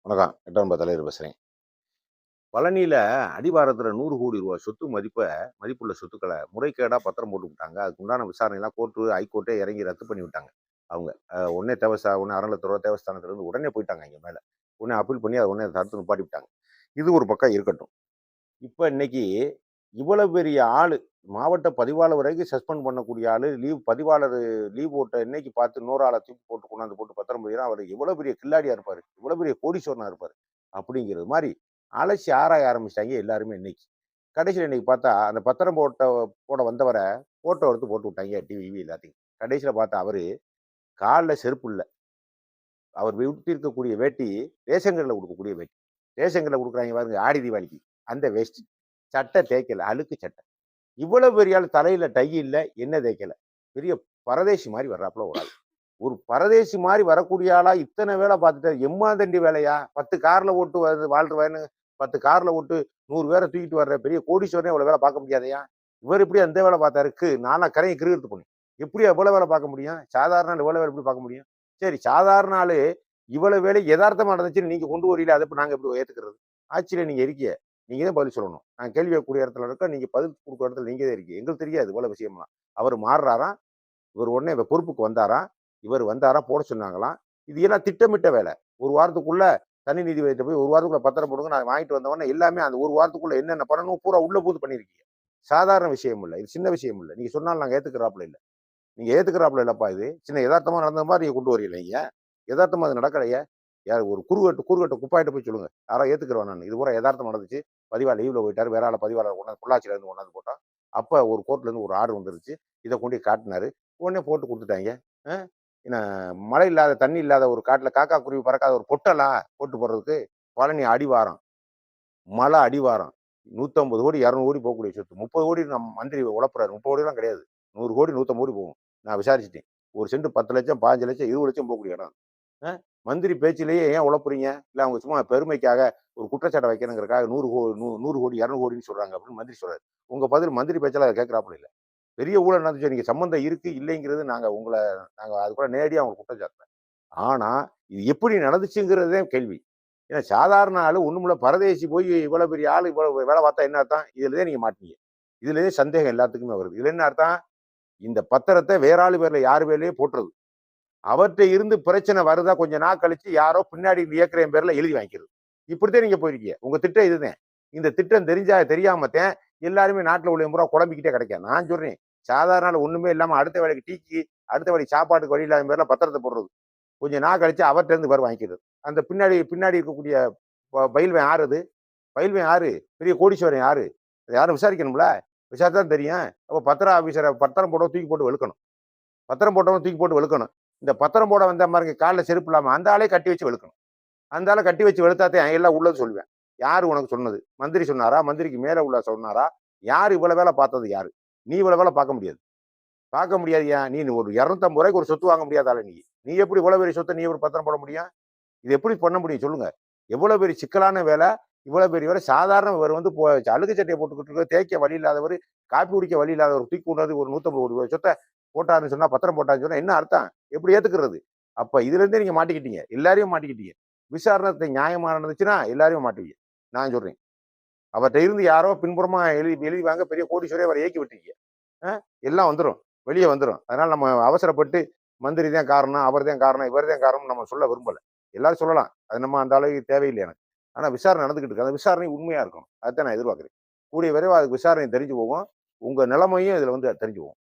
வணக்கம். 8ஆம் தலைவர் பேசுறேன். பழனியில அடிவாரத்துல ரூ. 100,00,00,000 சொத்து மதிப்புள்ள சொத்துக்கள முறைகேடா பத்திரம் போட்டு விட்டாங்க. அதுக்கு உண்டான விசாரணைலாம் ஹைகோர்ட்டே இறங்கி ரத்து பண்ணி விட்டாங்க. அவங்க உடனே உடனே அறநிலையத்துறை தேவஸ்தானத்திலிருந்து உடனே போயிட்டாங்க இங்க மேல. உடனே அப்பீல் பண்ணி அத உடனே தடுத்து நிப்பாட்டி விட்டாங்க. இது ஒரு பக்கம் இருக்கட்டும். இப்ப இன்னைக்கு இவ்வளவு பெரிய ஆளு, மாவட்ட பதிவாளர் வரைக்கும் சஸ்பெண்ட் பண்ணக்கூடிய ஆளு, லீவ் போட்ட இன்னைக்கு பார்த்து இன்னொரு ஆள தூக்கி போட்டு கொண்டாந்து போட்டு பத்திரம் படிக்கிறான். அவரு எவ்வளவு பெரிய கில்லாடியா இருப்பாரு. எவ்வளவு பெரிய கோடீஸ்வரனா இருப்பாரு. அப்படிங்கிறது மாரி அலசி ஆராய ஆரம்பிச்சுட்டாங்க எல்லாருமே இன்னைக்கு. கடைசியில இன்னைக்கு பார்த்தா, அந்த பத்திரம் போட வந்தவர ஃபோட்டோ எடுத்து போட்டு விட்டாய்ங்க டிவி, கிவி எல்லாத்தையும். கடைசியில பார்த்தா அவரு கால்ல செருப்பு இல்ல. அவர் உடுத்தியிருக்கக்கூடிய வேட்டி ரேஷன் கடையில குடுக்கக்கூடிய வேட்டி. ரேஷன் கடையில குடுக்குறாய்ங்க பாருங்க ஆடி தீபாவளிக்கு. அந்த வேஷ்டி. சட்டை தேய்க்கல. அழுக்கு சட்டை. இவ்வளவு பெரிய ஆளு தலையில டை இல்ல, எண்ணெய் தேய்க்கல. பெரிய பரதேசி மாரி வர்றாப்புல ஒரு ஆள். ஒரு பரதேசி மாரி வரக்கூடிய ஆளா இத்தன வேல பார்த்துட்டு எம்மாந்தண்டி வேலையா? 10 கார்ல ஓட்டு வாழ்றவன்னு 10 கார்ல ஓட்டு 100 பேர தூக்கிட்டு வர்ற பெரிய கோடீஸ்வரனே இவ்வளவு வேல பார்க்க முடியாதயா? இவரு எப்படி அந்த வேல பார்த்தாரு? நானா கரைய கிறுகிறுத்து போனேன். எப்படி அவ்வளவு வேல பார்க்க முடியும்? சாதாரண ஆள் இவ்வளவு வேல எப்படி பார்க்க முடியும்? சரி சாதாரண ஆளு இவ்வளவு வேலை எதார்த்தமா நடந்துச்சுன்னு நீங்க கொண்டு வரீல, அத இப்ப நாங்க எப்படி ஏத்துக்கிறது? ஆட்சியில நீங்க இருக்கீங்க. நீங்க தான் பதில் சொல்லணும். நான் கேள்வி கேட்கக்கூடிய இடத்துல இருக்கேன். நீங்க பதில் குடுக்குற இடத்துல நீங்க தான் இருக்கீங்க. எங்களுக்கு தெரியாது இவ்வளவு விஷயம்லாம். அவரு மாறுறாராம். இவர் உடனே பொறுப்புக்கு வந்தாராம். இவர் வந்தாராம், போட சொன்னாங்களாம். இது எல்லாம் திட்டமிட்ட வேலை. 1 வாரத்துக்குள்ள தனி நீதிபதிட்ட போய் 1 வாரத்துக்குள்ள பத்திரம் போடுங்க. நான் வாங்கிட்டு வந்த உடனே எல்லாமே அந்த 1 வாரத்துக்குள்ள என்னென்ன பண்ணணும் பூரா உள்ள பூந்து பண்ணியிருக்கீங்க. சாதாரண விஷயம் இல்ல. இது சின்ன விஷயம் இல்ல. நீங்க சொன்னாலும் நாங்க ஏத்துக்கிறாப்புல இல்ல. நீங்க ஏத்துக்கிறாப்புல இல்லப்பா இது. சின்ன எதார்த்தமா நடந்த மாரி நீங்க கொண்டு வரீங்க நீங்க. எதார்த்தமா அது நடக்கலையே. யார் ஒரு கூறுகட்ட குப்பாயிட்ட போய் சொல்லுங்க. யாரோ ஏத்துக்கிறவன் நானு. இது பூரா எதார்த்தமா நடந்துச்சு. பதிவாளர் லீவ்ல போயிட்டாரு. வேற ஆள பதிவாளர் கொண்டாந்து பொள்ளாச்சியில இருந்து கொண்டாந்து போட்டோம். அப்ப ஒரு கோர்ட்ல இருந்து ஒரு ஆர்டர் வந்துருச்சு. இத கொண்டு போய் காட்டுனாரு. உடனே போட்டு குடுத்துட்டாய்ங்க. அ என்ன மழை இல்லாத, தண்ணி இல்லாத ஒரு காட்டுல காக்கா, குருவி பறக்காத ஒரு பொட்டெல்லாம் போட்டு போடுறதுக்கு பழனி அடிவாரம். மலை அடிவாரம். 150,00,00,000, 200,00,00,000 போகக்கூடிய சொத்து. 30,00,00,000 நம்ம மந்திரி உழப்புறாரு. 30,00,00,000லாம் கிடையாது. 100,00,00,000, 150,00,00,000 போகும். நான் விசாரிச்சுட்டேன். ஒரு சென்ட் 10,00,000, 15,00,000, 20,00,000 போகக்கூடிய இடம். அ மந்திரி பேச்சிலேயே ஏன் உழப்புறீங்க? இல்ல அவங்க சும்மா பெருமைக்காக ஒரு குற்றச்சாட்ட வைக்கணுங்கிறதுக்காக 100,00,00,000, 100,00,00,000 சொல்றாங்க அப்படின்னு மந்திரி சொல்றாரு. உங்க பதில் மந்திரி பேச்செல்லாம் அத கேட்கிறாப்புல இல்ல. பெரிய ஊழல் நடந்துச்சு. நீங்க சம்மந்தம் இருக்கு, இல்லைங்கிறது நாங்க அது கூட நேரடியா அவங்கள குற்றம் சாட்டல. ஆனா, இது எப்படி நடந்துச்சுங்கிறது தான் கேள்வி. ஏன்னா சாதாரண ஆளு ஒண்ணுமில்ல பரதேசி போய் இவ்வளவு பெரிய ஆளு இவ்வளவு வேலை பார்த்தா என்ன அர்த்தம்? இதுல தான் நீங்க மாட்டீங்க. இதுலயே சந்தேகம் எல்லாத்துக்குமே வருது. இதுல என்ன அர்த்தம்? இந்த பத்திரத்த வேற ஆளு பேர்ல யார் பேர்லயோ போட்டுறது. அவர்ட்ட இருந்து பிரச்சனை வருதா கொஞ்ச நாள் கழிச்சு யாரோ பின்னாடி இயக்குறவன் பேர்ல எழுதி வாங்கிக்கிறது. இப்படித்தான் நீங்க போயிருக்கீங்க. உங்க திட்டம் இதுதான். இந்த திட்டம் தெரியாமத்தான் எல்லாருமே நாட்டுல உள்ளவன் பூரா குழம்பிக்கிட்டே கிடைக்கான். நான் சொல்றேன். சாதாரண ஆளு ஒண்ணுமே இல்லாம அடுத்த வேலைக்கு டீக்கு, அடுத்த வேலைக்கு சாப்பாட்டுக்கு வழி இல்லாத பேர்ல பத்திரத்த போடுறது. கொஞ்ச நாள் கழிச்சு அவர்ட்ட இருந்து பாரு வாங்கிக்கிறது. அந்த பின்னாடி பின்னாடி இருக்கக்கூடிய பயில்வன் யாரு அது? பயில்வன் யாரு? பெரிய கோடீஸ்வரன் யாரு? அத யாரும் விசாரிக்கணும்ல. விசாரிச்சா தான் தெரியும். அப்ப பத்திரம் ஆபீசர பத்திரம் போட்டவன் தூக்கி போட்டு வெளுக்கணும். பத்திரம் போட்டவன் தூக்கி போட்டு வெளுக்கணும். இந்த பத்திரம் போட வந்த பாருங்க கால்ல செருப்பு இல்லாம அந்த ஆளே கட்டி வச்சு வெளுக்கணும். அந்த ஆள கட்டி வச்சு வெளுத்தாத்தான் எல்லாம் உள்ளது சொல்லுவேன். யாரு உனக்கு சொன்னது? மந்திரி சொன்னாரா? மந்திரிக்கு மேல உள்ள சொன்னாரா? யாரு இவ்வளவு வேல பார்த்தது யாரு? நீ இவ்வளவு வேல பார்க்க முடியாது. பார்க்க முடியாதுய்யா. நீ ஒரு ரூ. 250 ஒரு சொத்து வாங்க முடியாத ஆளு நீ. நீ எப்படி இவ்வளவு பெரிய சொத்த நீ ஒரு பத்திரம் போட முடியும்? இது எப்படி பண்ண முடியும் சொல்லுங்க? எவ்வளவு பெரிய சிக்கலான வேலை, இவ்வளவு பெரிய வேலை. சாதாரண இவர் வந்து அழுக்கு சட்டைய போட்டுக்கிட்டு இருக்க, தேய்க்க வழி இல்லாதவரு, காப்பி குடிக்க வழி இல்லாதவர் தூக்கி கொண்டாந்து ஒரு 150,00,00,000 சொத்த போட்டாருன்னு சொன்னா, பத்திரம் போட்டாருன்னு சொன்னா என்ன அர்த்தம்? எப்படி ஏத்துக்கிறது? அப்ப இதுல இருந்தே நீங்க மாட்டிக்கிட்டீங்க. எல்லாரையும் மாட்டிக்கிட்டீங்க. விசாரணை நியாயமா நடந்துச்சுன்னா எல்லாரையும் மாட்டுவீங்க. நான் சொல்றேன். அவர்ட்ட இருந்து யாரோ பின்புறமா எழுதி எழுதி வாங்க பெரிய கோடீஸ்வரரே அவர இயக்கி விட்டீங்க. அ எல்லாம் வந்துரும். வெளிய வந்துரும். அதனால நம்ம அவசரப்பட்டு மந்திரி தான் காரணம், அவர் தான் காரணம், இவர் தான் காரணம்னு நம்ம சொல்ல விரும்பல. எல்லாரும் சொல்லலாம். அது நம்ம அந்த அளவுக்கு தேவையில்ல எனக்கு. ஆனா விசாரணை நடந்துகிட்டு இருக்கு. அந்த விசாரணை உண்மையா இருக்கணும். அதத்தான் நான் எதிர்பார்க்கிறேன். கூடிய விரைவா அதுக்கு விசாரணை தெரிஞ்சு போகும். உங்க நிலைமையும் இதுல வந்து தெரிஞ்சு போகும்.